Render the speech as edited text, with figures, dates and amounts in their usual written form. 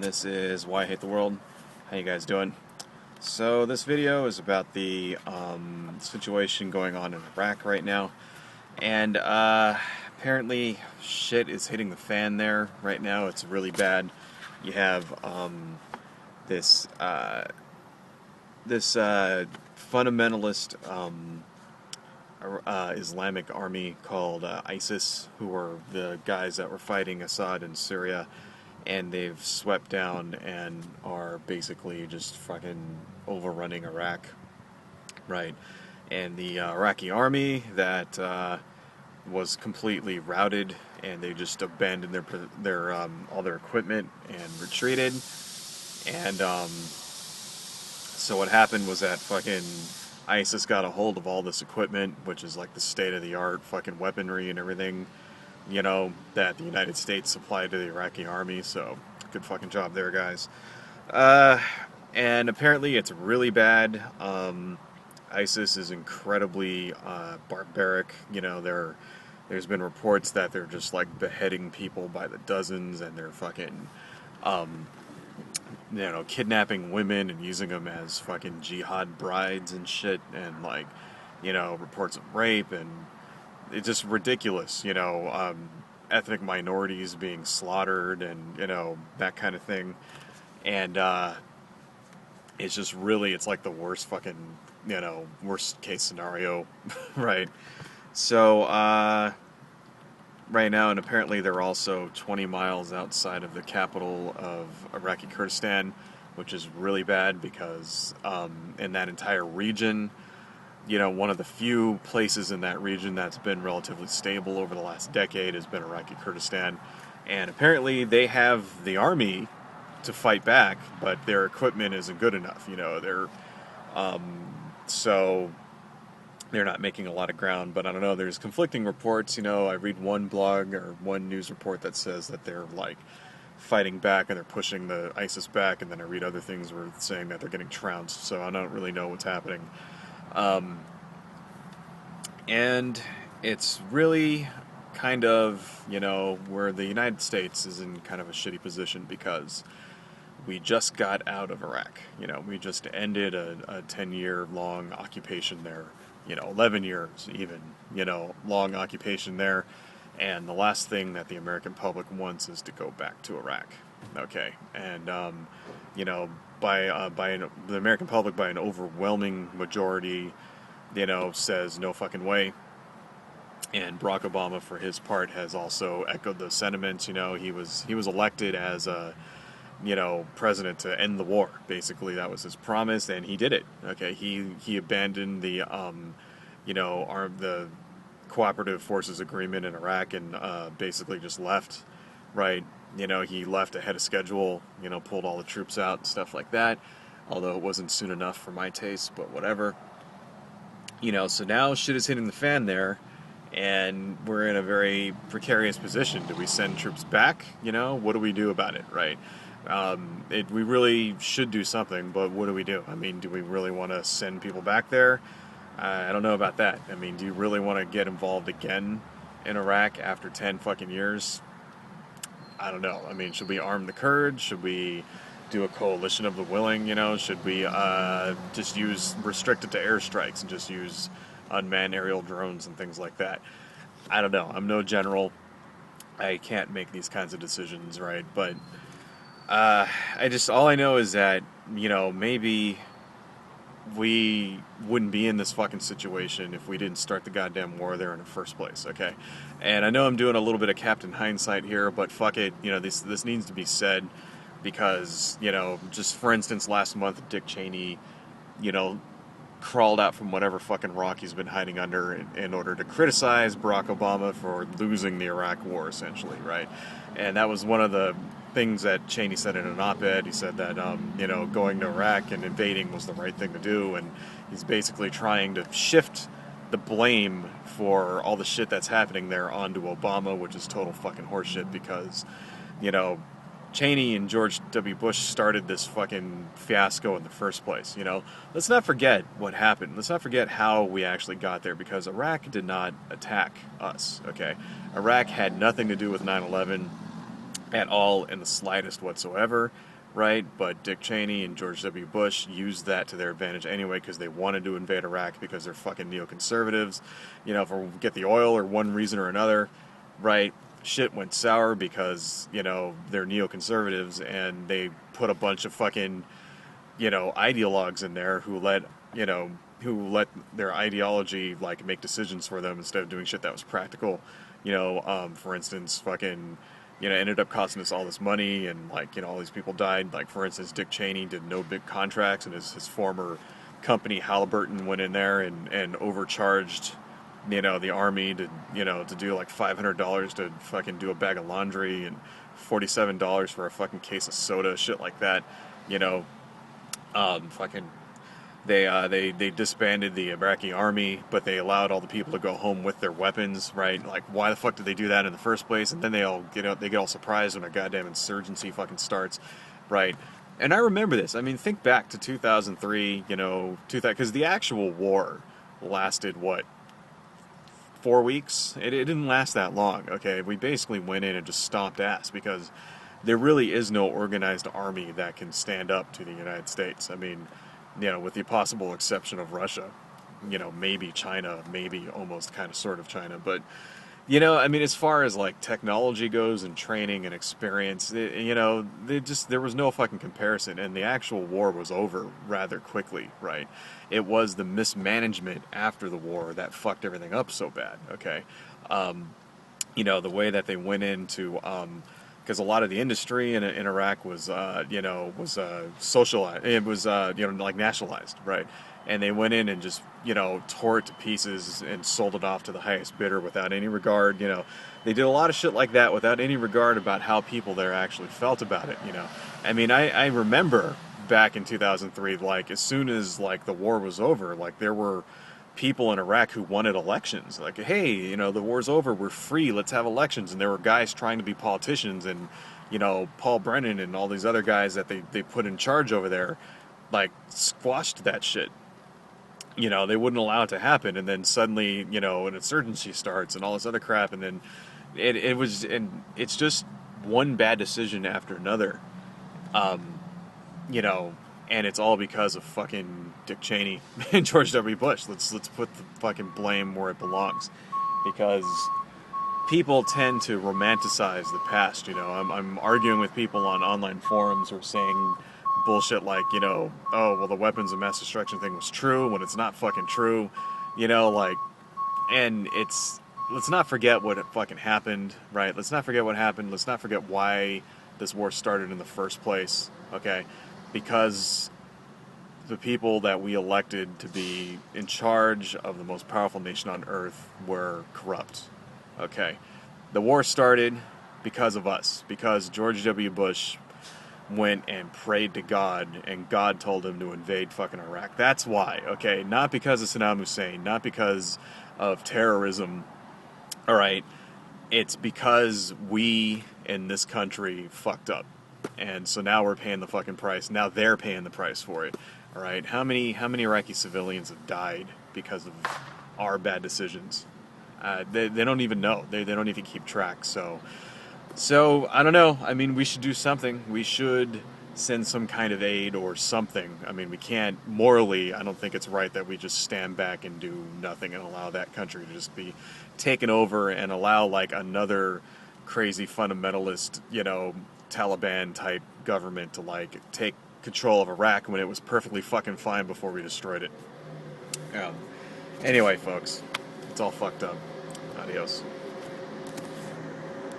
This is Why I Hate the World. How you guys doing? So this video is about the situation going on in Iraq right now, and apparently shit is hitting the fan there right now. It's really bad. You have this fundamentalist Islamic army called ISIS, who are the guys that were fighting Assad in Syria, and they've swept down and are basically just fucking overrunning Iraq, right? And the Iraqi army that was completely routed, and they just abandoned their all their equipment and retreated. And so what happened was that fucking ISIS got a hold of all this equipment, which is like the state-of-the-art fucking weaponry and everything, you know, that the United States supplied to the Iraqi army. So good fucking job there, guys. And apparently it's really bad. ISIS is incredibly barbaric. You know, there's been reports that they're just like beheading people by the dozens, and they're fucking kidnapping women and using them as fucking jihad brides and shit, and like, reports of rape, and it's just ridiculous, ethnic minorities being slaughtered, and, that kind of thing. And it's just really, it's like the worst fucking, worst case scenario, right? So, right now, and apparently they're also 20 miles outside of the capital of Iraqi Kurdistan, which is really bad because in that entire region, one of the few places in that region that's been relatively stable over the last decade has been Iraqi Kurdistan. And apparently they have the army to fight back, but their equipment isn't good enough. So they're not making a lot of ground, but I don't know, there's conflicting reports. I read one blog or one news report that says that they're like fighting back and they're pushing the ISIS back, and then I read other things where it's saying that they're getting trounced, so I don't really know what's happening. And it's really kind of, where the United States is in kind of a shitty position because we just got out of Iraq. We just ended a 10-year long occupation there. 11 years even, long occupation there. And the last thing that the American public wants is to go back to Iraq. Okay. And, the American public, by an overwhelming majority, says no fucking way. And Barack Obama, for his part, has also echoed those sentiments. He was elected as a, president to end the war. Basically, that was his promise, and he did it. Okay, he abandoned the, the cooperative forces agreement in Iraq, and basically just left. Right, he left ahead of schedule. Pulled all the troops out and stuff like that. Although it wasn't soon enough for my taste, but whatever. So now shit is hitting the fan there, and we're in a very precarious position. Do we send troops back? What do we do about it, right? We really should do something, but what do we do? I mean, do we really want to send people back there? I don't know about that. I mean, do you really want to get involved again in Iraq after 10 fucking years? I don't know. I mean, should we arm the Kurds? Should we do a coalition of the willing? Should we just restrict it to airstrikes and just use unmanned aerial drones and things like that? I don't know. I'm no general. I can't make these kinds of decisions, right? But all I know is that, maybe we wouldn't be in this fucking situation if we didn't start the goddamn war there in the first place, okay? And I know I'm doing a little bit of Captain Hindsight here, but fuck it, this needs to be said because, just for instance, last month Dick Cheney, crawled out from whatever fucking rock he's been hiding under in order to criticize Barack Obama for losing the Iraq war, essentially, right? And that was one of the things that Cheney said in an op-ed. He said that, going to Iraq and invading was the right thing to do, and he's basically trying to shift the blame for all the shit that's happening there onto Obama, which is total fucking horseshit because, Cheney and George W. Bush started this fucking fiasco in the first place, Let's not forget what happened. Let's not forget how we actually got there, because Iraq did not attack us, okay? Iraq had nothing to do with 9/11 at all in the slightest whatsoever. right? But Dick Cheney and George W. Bush used that to their advantage anyway because they wanted to invade Iraq because they're fucking neoconservatives. You know, for get the oil or one reason or another, right? Shit went sour because, you know, they're neoconservatives and they put a bunch of fucking, you know, ideologues in there who let, you know, who let their ideology, like, make decisions for them instead of doing shit that was practical. You know, for instance, fucking, you know, ended up costing us all this money and, like, you know, all these people died. Like, for instance, Dick Cheney did no big contracts and his former company, Halliburton, went in there and overcharged, you know, the army to, you know, to do like $500 to fucking do a bag of laundry and $47 for a fucking case of soda, shit like that. You know, fucking they disbanded the Iraqi army, but they allowed all the people to go home with their weapons, right? Like, why the fuck did they do that in the first place? And then they get all surprised when a goddamn insurgency fucking starts, right? And I remember this. I mean, think back to 2003, you know, because the actual war lasted what, 4 weeks? It didn't last that long. Okay, we basically went in and just stomped ass because there really is no organized army that can stand up to the United States. I mean, you know, with the possible exception of Russia, you know, maybe China, maybe almost kind of sort of China, but you know, I mean, as far as like technology goes and training and experience, you know, there was no fucking comparison, and the actual war was over rather quickly, right? It was the mismanagement after the war that fucked everything up so bad. Okay, you know, the way that they went into, because a lot of the industry in Iraq was, you know, was socialized. It was, you know, like nationalized, right? And they went in and just, you know, tore it to pieces and sold it off to the highest bidder without any regard. You know, they did a lot of shit like that without any regard about how people there actually felt about it. You know, I mean, I remember back in 2003, like as soon as like the war was over, like there were people in Iraq who wanted elections. Like, hey, you know, the war's over, we're free, let's have elections. And there were guys trying to be politicians, and, you know, Paul Brennan and all these other guys that they put in charge over there, like, squashed that shit. You know, they wouldn't allow it to happen. And then suddenly, you know, an insurgency starts and all this other crap. And then it's just one bad decision after another. You know, and it's all because of fucking Dick Cheney and George W. Bush. Let's put the fucking blame where it belongs, because people tend to romanticize the past. You know, I'm arguing with people on online forums who are saying bullshit like, you know, oh well, the weapons of mass destruction thing was true when it's not fucking true. You know, like, and it's, let's not forget what fucking happened, right? Let's not forget what happened. Let's not forget why this war started in the first place. Okay. Because the people that we elected to be in charge of the most powerful nation on earth were corrupt. Okay. The war started because of us. Because George W. Bush went and prayed to God, and God told him to invade fucking Iraq. That's why, okay? Not because of Saddam Hussein, not because of terrorism, alright? It's because we in this country fucked up. And so now we're paying the fucking price. Now they're paying the price for it. All right, how many Iraqi civilians have died because of our bad decisions? They don't even know. They don't even keep track. So I don't know. I mean, we should do something. We should send some kind of aid or something. I mean, we can't morally. I don't think it's right that we just stand back and do nothing and allow that country to just be taken over and allow like another crazy fundamentalist, you know, Taliban type government to like take control of Iraq when it was perfectly fucking fine before we destroyed it. Anyway, folks, it's all fucked up. Adios.